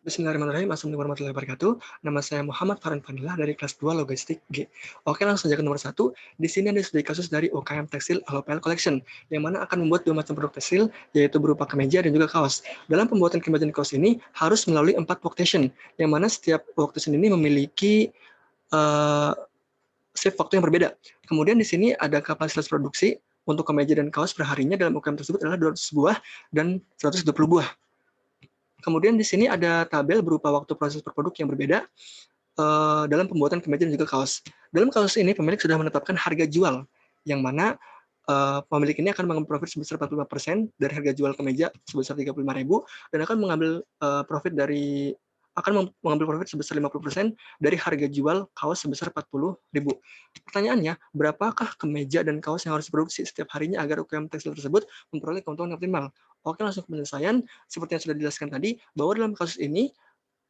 Bismillahirrahmanirrahim. Assalamualaikum warahmatullahi wabarakatuh. Nama saya Muhammad Farhan Fadilah dari kelas 2 Logistik G. Oke, langsung saja ke nomor 1. Di sini ada studi kasus dari UKM Tekstil LOPL Collection, yang mana akan membuat 2 macam produk tekstil, yaitu berupa kemeja dan juga kaos. Dalam pembuatan kemeja dan kaos ini harus melalui 4 workstation, yang mana setiap workstation ini memiliki uh, shift waktu yang berbeda. Kemudian di sini ada kapasitas produksi untuk kemeja dan kaos per harinya dalam UKM tersebut adalah 200 buah dan 120 buah. Kemudian di sini ada tabel berupa waktu proses per produk yang berbeda dalam pembuatan kemeja dan juga kaos. Dalam kasus ini pemilik sudah menetapkan harga jual, yang mana pemilik ini akan mengambil profit sebesar 45% dari harga jual kemeja sebesar 35.000 dan akan mengambil profit sebesar 50% dari harga jual kaos sebesar 40.000. Pertanyaannya, berapakah kemeja dan kaos yang harus diproduksi setiap harinya agar UKM tekstil tersebut memperoleh keuntungan yang optimal? Oke, langsung ke penyelesaian. Seperti yang sudah dijelaskan tadi, bahwa dalam kasus ini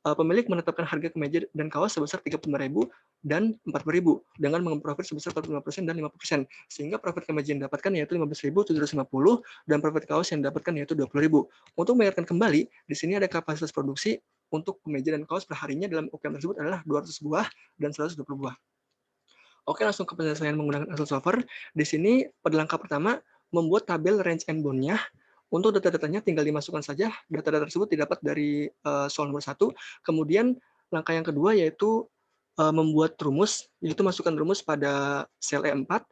pemilik menetapkan harga kemeja dan kaos sebesar 35.000 dan 40.000 dengan mengambil profit sebesar 45% dan 50%. Sehingga profit kemeja yang didapatkan yaitu 15.750 dan profit kaos yang didapatkan yaitu 20.000. Untuk mengingatkan kembali, di sini ada kapasitas produksi untuk kemeja dan kaos perharinya dalam UKM tersebut adalah 200 buah dan 120 buah. Oke, langsung ke penyelesaian menggunakan Excel solver. Di sini pada langkah pertama membuat tabel range and bound-nya. Untuk data-datanya tinggal dimasukkan saja. Data-data tersebut didapat dari soal nomor 1. Kemudian langkah yang kedua yaitu membuat rumus, yaitu masukkan rumus pada sel E4.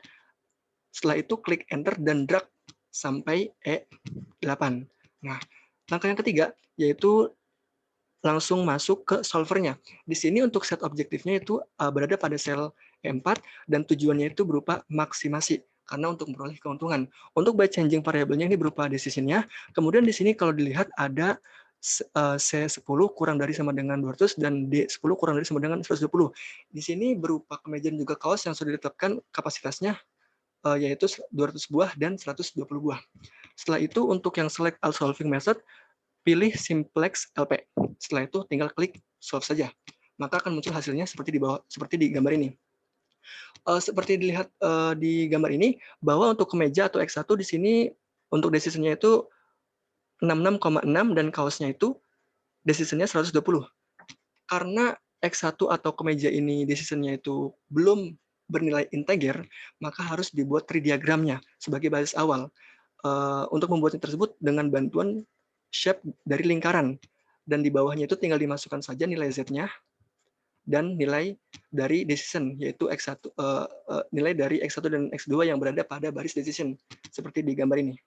Setelah itu klik enter dan drag sampai E8. Nah, langkah yang ketiga yaitu langsung masuk ke solvernya. Di sini untuk set objektifnya itu berada pada sel E4 dan tujuannya itu berupa maksimasi karena untuk memperoleh keuntungan. Untuk by changing variabelnya ini berupa decision-nya. Kemudian di sini kalau dilihat ada C10 kurang dari sama dengan 200 dan D10 kurang dari sama dengan 120. Di sini berupa kemeja dan juga kaos yang sudah ditetapkan kapasitasnya yaitu 200 buah dan 120 buah. Setelah itu untuk yang select all solving method, pilih simplex LP. Setelah itu tinggal klik solve saja. Maka akan muncul hasilnya seperti di gambar ini. Seperti dilihat di gambar ini, bahwa untuk kemeja atau X1 di sini untuk decision-nya itu 66,6 dan kaosnya itu decision-nya 120. Karena X1 atau kemeja ini decision-nya itu belum bernilai integer, maka harus dibuat tree diagramnya sebagai basis awal. Untuk membuatnya tersebut dengan bantuan shape dari lingkaran. Dan di bawahnya itu tinggal dimasukkan saja nilai Z-nya dan nilai dari decision, yaitu X1, nilai dari X1 dan X2 yang berada pada baris decision, seperti di gambar ini.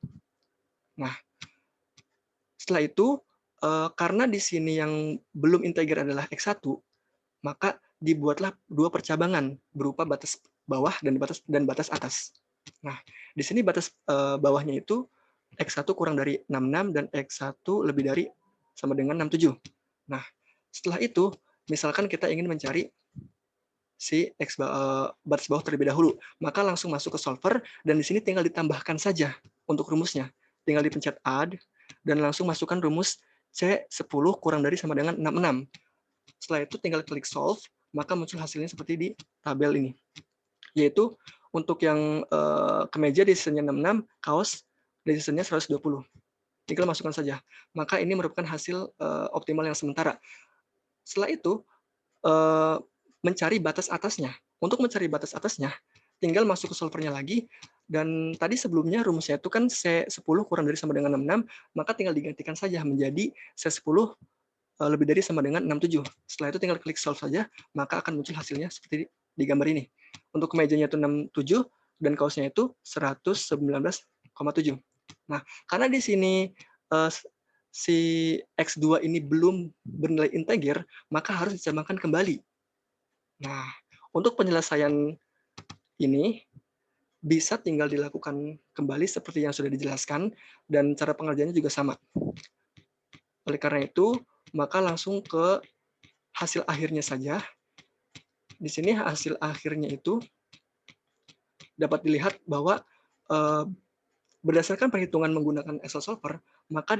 Nah, setelah itu, karena di sini yang belum integer adalah X1, maka dibuatlah 2 percabangan berupa batas bawah dan batas atas. Nah, di sini batas bawahnya itu X1 kurang dari 66 dan X1 lebih dari sama dengan 67. Nah, setelah itu, misalkan kita ingin mencari si batas bawah terlebih dahulu, maka langsung masuk ke solver dan di sini tinggal ditambahkan saja untuk rumusnya. Tinggal dipencet add dan langsung masukkan rumus C10 kurang dari sama dengan 66. Setelah itu tinggal klik solve, maka muncul hasilnya seperti di tabel ini. Yaitu untuk yang kemeja decision-nya 66, kaos decision-nya 120. Tinggal masukkan saja. Maka ini merupakan hasil optimal yang sementara. Setelah itu, mencari batas atasnya. Untuk mencari batas atasnya, tinggal masuk ke solvernya lagi, dan tadi sebelumnya rumusnya itu kan C10 kurang dari sama dengan 66, maka tinggal digantikan saja menjadi C10 lebih dari sama dengan 67. Setelah itu tinggal klik solve saja, maka akan muncul hasilnya seperti di gambar ini. Untuk kemejanya itu 67 dan kaosnya itu 119,7. Nah, karena di sini si X2 ini belum bernilai integer, maka harus dicambahkan kembali. Nah, untuk penyelesaian ini bisa tinggal dilakukan kembali seperti yang sudah dijelaskan dan cara pengerjaannya juga sama. Oleh karena itu, maka langsung ke hasil akhirnya saja. Di sini hasil akhirnya itu dapat dilihat bahwa berdasarkan perhitungan menggunakan Excel solver, maka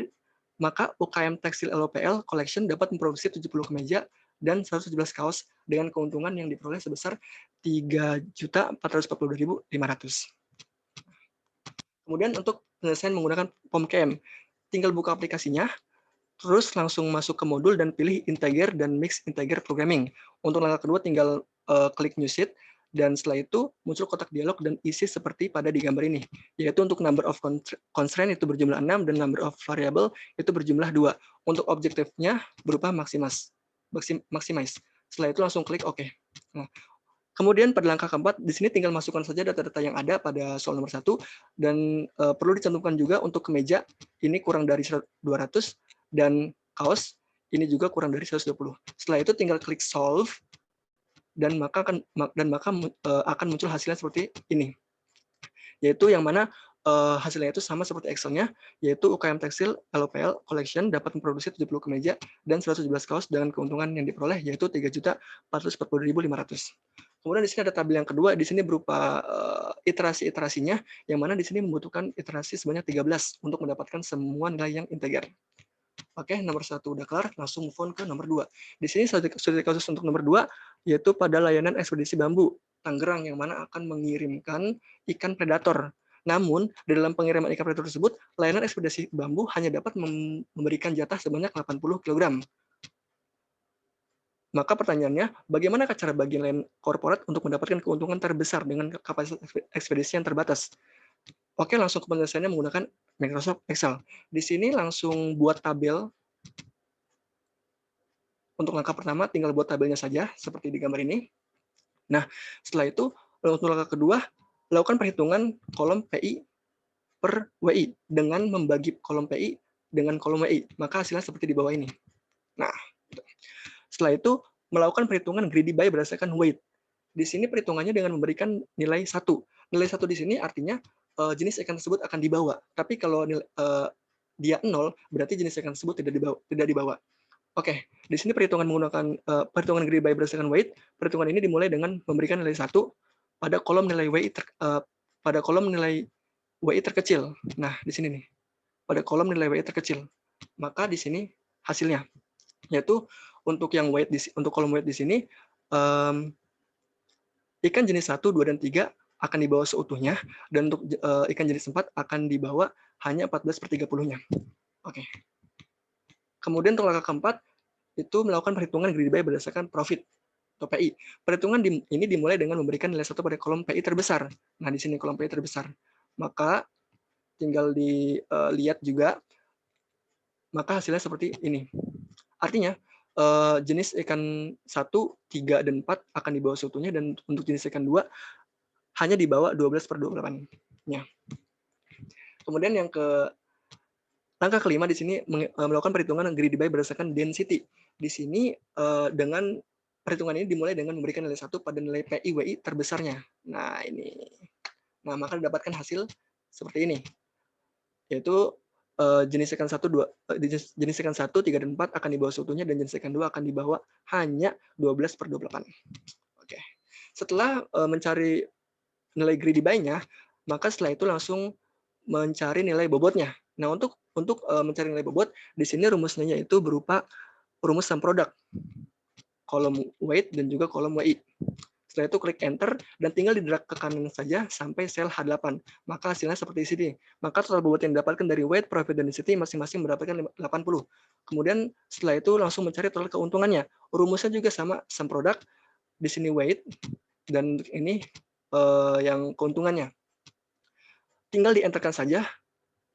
UKM Tekstil LOPL Collection dapat memproduksi 70 kemeja dan 117 kaos dengan keuntungan yang diperoleh sebesar 3.440.500. Kemudian untuk penyelesaian menggunakan POMKM, tinggal buka aplikasinya, Terus langsung masuk ke modul dan pilih integer dan mix integer programming. Untuk langkah kedua tinggal klik new sheet, dan setelah itu muncul kotak dialog dan isi seperti pada di gambar ini, yaitu untuk number of constraint itu berjumlah 6 dan number of variable itu berjumlah 2. Untuk objektifnya berupa maximize. Setelah itu langsung klik OK. Nah, kemudian pada langkah keempat, di sini tinggal masukkan saja data-data yang ada pada soal nomor 1, dan perlu dicantumkan juga untuk kemeja, ini kurang dari 200, dan kaos, ini juga kurang dari 120. Setelah itu tinggal klik solve, dan maka akan muncul hasilnya seperti ini. Yaitu yang mana hasilnya itu sama seperti Excel-nya, yaitu UKM Tekstil LOPL Collection dapat memproduksi 70 kemeja dan 117 kaos dengan keuntungan yang diperoleh yaitu 3.440.500. Kemudian di sini ada tabel yang kedua, di sini berupa iterasi-iterasinya, yang mana di sini membutuhkan iterasi sebanyak 13 untuk mendapatkan semua nilai yang integer. Oke, nomor 1 udah kelar, langsung move on ke nomor 2. Di sini studi kasus untuk nomor 2, yaitu pada layanan ekspedisi bambu Tangerang, yang mana akan mengirimkan ikan predator. Namun, di dalam pengiriman ikan predator tersebut, layanan ekspedisi bambu hanya dapat memberikan jatah sebanyak 80 kg. Maka pertanyaannya, bagaimana cara bagi lain korporat untuk mendapatkan keuntungan terbesar dengan kapasitas ekspedisi yang terbatas? Oke, langsung ke penjelasannya menggunakan Microsoft Excel. Di sini langsung buat tabel. Untuk langkah pertama, tinggal buat tabelnya saja, seperti di gambar ini. Nah, setelah itu, untuk langkah kedua, lakukan perhitungan kolom PI per WI dengan membagi kolom PI dengan kolom WI. Maka hasilnya seperti di bawah ini. Nah, setelah itu, melakukan perhitungan greedy buy berdasarkan weight. Di sini perhitungannya dengan memberikan nilai 1. Nilai 1 di sini artinya jenis ikan tersebut akan dibawa. Tapi kalau dia 0, berarti jenis ikan tersebut tidak dibawa. Oke, di sini perhitungan menggunakan perhitungan greedy buy berdasarkan weight. Perhitungan ini dimulai dengan memberikan nilai 1 pada kolom nilai WI terkecil. Nah, di sini nih. Pada kolom nilai WI terkecil. Maka di sini hasilnya, yaitu untuk yang weight untuk kolom weight di sini ikan jenis 1, 2, dan 3 akan dibawa seutuhnya, dan untuk ikan jenis 4 akan dibawa hanya 14/30-nya. Oke. Kemudian untuk langkah keempat, itu melakukan perhitungan greedy buy berdasarkan profit atau PI. Perhitungan ini dimulai dengan memberikan nilai 1 pada kolom PI terbesar. Nah, di sini kolom PI terbesar. Maka tinggal dilihat juga, maka hasilnya seperti ini. Artinya, jenis ikan 1, 3, dan 4 akan dibawa seutuhnya, dan untuk jenis ikan 2 hanya dibawa 12/28-nya. Kemudian yang langkah kelima di sini melakukan perhitungan greedy buy berdasarkan density. Di sini dengan perhitungan ini dimulai dengan memberikan nilai 1 pada nilai PI/WI terbesarnya. Nah, ini. Nah, maka didapatkan hasil seperti ini. Yaitu jenis ikan 1, 3, dan 4 akan dibawa seutuhnya, dan jenis ikan 2 akan dibawa hanya 12/28. Oke. Setelah mencari nilai greedy buy-nya, maka setelah itu langsung mencari nilai bobotnya. Nah, untuk mencari nilai bobot, di sini rumusnya yaitu berupa rumus sum product, kolom weight dan juga kolom WI. Setelah itu klik enter dan tinggal di-drag ke kanan saja sampai sel H8. Maka hasilnya seperti sini. Maka total bobot yang didapatkan dari weight, profit, dan density masing-masing mendapatkan 80. Kemudian setelah itu langsung mencari total keuntungannya. Rumusnya juga sama, sum product, di sini weight, dan ini yang keuntungannya. Tinggal di-enterkan saja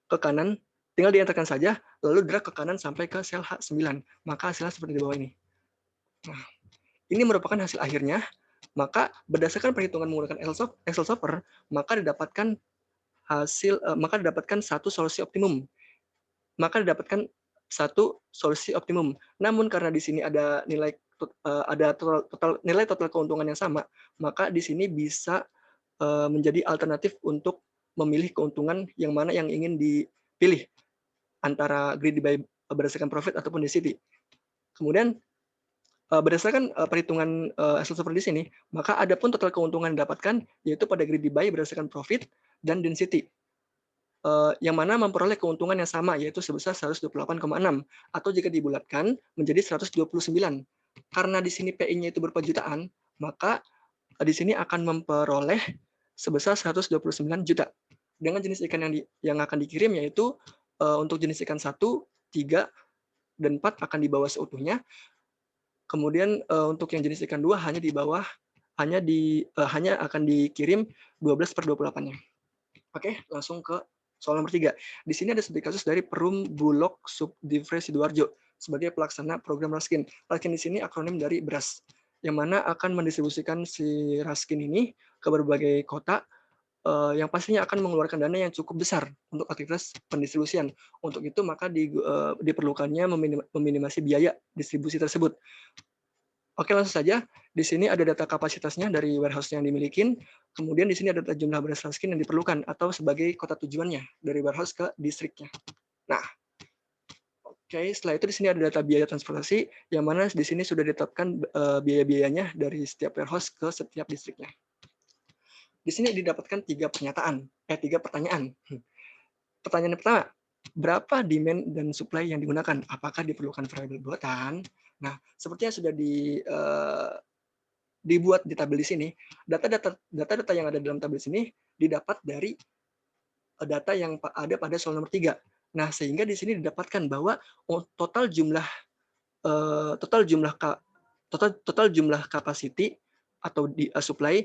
ke kanan, lalu drag ke kanan sampai ke sel H9. Maka hasilnya seperti di bawah ini. Nah, ini merupakan hasil akhirnya. Maka berdasarkan perhitungan menggunakan Excel Solver, maka didapatkan satu solusi optimum. Namun karena di sini ada nilai total keuntungan yang sama, maka di sini bisa menjadi alternatif untuk memilih keuntungan yang mana yang ingin dipilih antara greedy buy berdasarkan profit ataupun density. Kemudian berdasarkan perhitungan Excel Solver di sini, maka ada pun total keuntungan yang didapatkan yaitu pada greedy buy berdasarkan profit dan density, yang mana memperoleh keuntungan yang sama yaitu sebesar 128,6, atau jika dibulatkan menjadi 129. Karena di sini PI-nya itu berupa jutaan, maka di sini akan memperoleh sebesar 129 juta. Dengan jenis ikan yang akan dikirim yaitu untuk jenis ikan 1, 3, dan 4 akan dibawa seutuhnya. Kemudian untuk yang jenis ikan 2 hanya di bawah hanya akan dikirim 12/28-nya. Oke, langsung ke soal nomor 3. Di sini ada studi kasus dari Perum Bulog Subdivre Sidoarjo sebagai pelaksana program Raskin. Raskin di sini akronim dari BERAS, yang mana akan mendistribusikan si Raskin ini ke berbagai kota yang pastinya akan mengeluarkan dana yang cukup besar untuk aktivitas pendistribusian. Untuk itu maka diperlukannya meminimasi biaya distribusi tersebut. Oke, langsung saja. Di sini ada data kapasitasnya dari warehouse yang dimiliki. Kemudian di sini ada data jumlah beras Raskin yang diperlukan atau sebagai kota tujuannya dari warehouse ke distriknya. Nah, oke, setelah itu di sini ada data biaya transportasi yang mana di sini sudah ditetapkan biaya-biayanya dari setiap warehouse ke setiap distriknya. Di sini didapatkan 3 pertanyaan. Pertanyaan pertama, berapa demand dan supply yang digunakan? Apakah diperlukan variabel buatan? Nah, seperti yang sudah dibuat di tabel di sini, data-data yang ada dalam tabel sini didapat dari data yang ada pada soal nomor 3. Nah, sehingga di sini didapatkan bahwa total jumlah capacity atau supply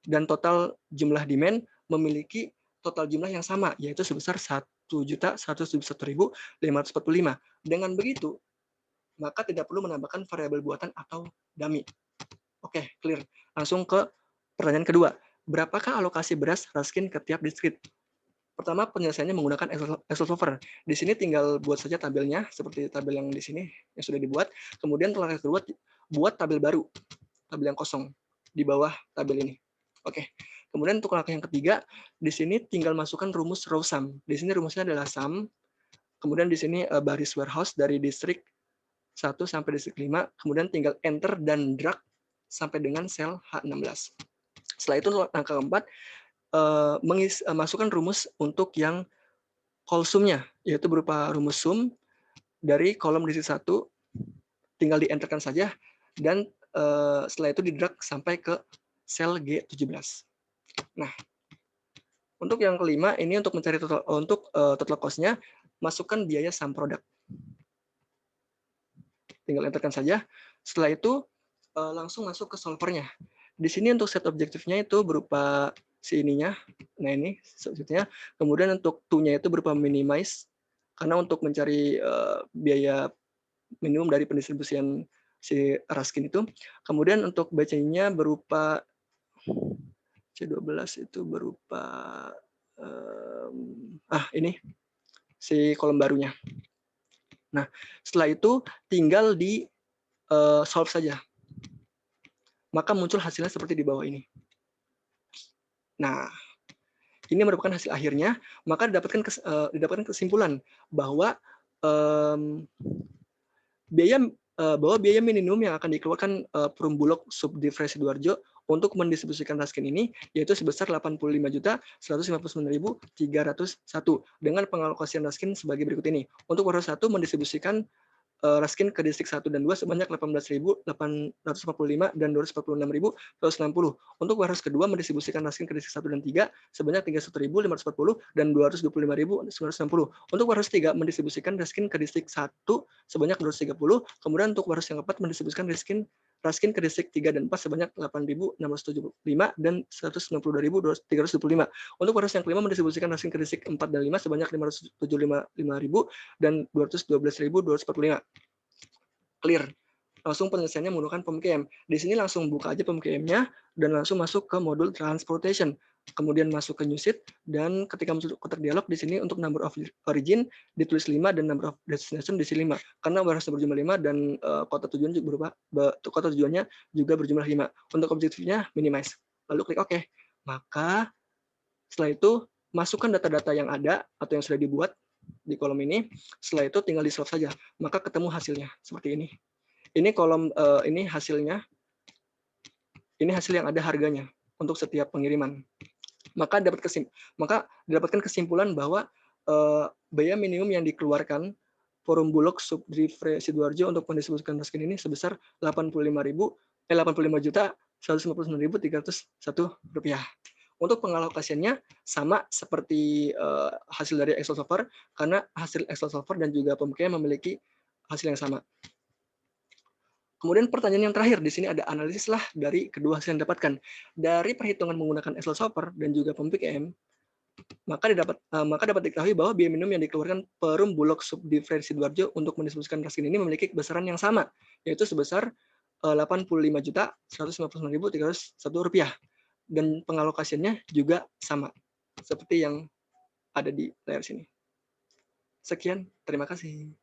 dan total jumlah demand memiliki total jumlah yang sama, yaitu sebesar 1.171.545. Dengan begitu, maka tidak perlu menambahkan variabel buatan atau dummy. Oke, clear. Langsung ke pertanyaan kedua. Berapakah alokasi beras Raskin ke tiap distrik? Pertama, penyelesaiannya menggunakan Excel solver. Di sini tinggal buat saja tabelnya, seperti tabel yang di sini yang sudah dibuat. Kemudian langkah kedua, buat tabel baru, tabel yang kosong di bawah tabel ini. Oke. Kemudian untuk langkah yang ketiga, di sini tinggal masukkan rumus row sum. Di sini rumusnya adalah sum. Kemudian di sini baris warehouse dari distrik 1 sampai distrik 5. Kemudian tinggal enter dan drag sampai dengan sel H16. Setelah itu langkah keempat, masukkan rumus untuk yang kolsumnya, yaitu berupa rumus sum dari kolom distrik 1, tinggal di-enterkan saja, dan setelah itu di-drag sampai ke sel G17. Nah, untuk yang kelima, ini untuk mencari total cost-nya, masukkan biaya sum product. Tinggal enterkan saja. Setelah itu, langsung masuk ke solvernya. Di sini untuk set objektifnya itu berupa si ininya. Nah, ini subjektifnya. Kemudian untuk to-nya itu berupa minimize, karena untuk mencari biaya minimum dari pendistribusian si Raskin itu. Kemudian untuk BC-nya berupa C12 itu berupa ini si kolom barunya. Nah, setelah itu tinggal di solve saja. Maka muncul hasilnya seperti di bawah ini. Nah, ini merupakan hasil akhirnya, maka didapatkan kesimpulan bahwa biaya minimum yang akan dikeluarkan Perum Bulog Subdivre Sidoarjo untuk mendistribusikan Raskin ini yaitu sebesar 85.159.301 dengan pengalokasian Raskin sebagai berikut ini. Untuk warehouse 1 mendistribusikan Raskin ke distrik 1 dan 2 sebanyak 18.845 dan 246.160. Untuk warehouse kedua mendistribusikan Raskin ke distrik 1 dan 3 sebanyak 31.540 dan 225.960. Untuk warehouse 3 mendistribusikan Raskin ke distrik 1 sebanyak 230. Kemudian untuk warehouse yang keempat mendistribusikan Raskin ke distrik 3 dan 4 sebanyak 8.675 dan 192.325. Untuk warehouse yang kelima mendistribusikan Raskin ke distrik 4 dan 5 sebanyak 575.000 dan 212.245. Clear. Langsung penyelesaiannya menggunakan PEMKM. Di sini langsung buka aja PEMKM-nya dan langsung masuk ke modul transportation. Kemudian masuk ke new sheet dan ketika masuk kotak dialog di sini untuk number of origin ditulis 5 dan number of destination diisi 5. Karena warehouse berjumlah 5 dan kota tujuan juga kota tujuannya juga berjumlah 5. Untuk objektifnya minimize. Lalu klik OK. Maka setelah itu masukkan data-data yang ada atau yang sudah dibuat di kolom ini. Setelah itu tinggal di-solve saja. Maka ketemu hasilnya seperti ini. Ini kolom ini hasilnya. Ini hasil yang ada harganya untuk setiap pengiriman. Maka didapatkan kesimpulan bahwa biaya minimum yang dikeluarkan Forum Bulog Subdivre Sidoarjo untuk mendistribusikan Raskin ini sebesar 85.159.301 rupiah. Untuk pengalokasiannya sama seperti hasil dari Excel solver, karena hasil Excel solver dan juga PEMKM memiliki hasil yang sama. Kemudian pertanyaan yang terakhir, di sini ada analisis lah dari kedua hasil yang didapatkan. Dari perhitungan menggunakan Excel Shopper dan juga PemPikM, maka dapat diketahui bahwa biaya minimum yang dikeluarkan Perum Bulog Subdivisi Sidoarjo untuk mendistribusikan beras ini memiliki besaran yang sama, yaitu sebesar Rp85.159.301, dan pengalokasiannya juga sama, seperti yang ada di layar sini. Sekian, terima kasih.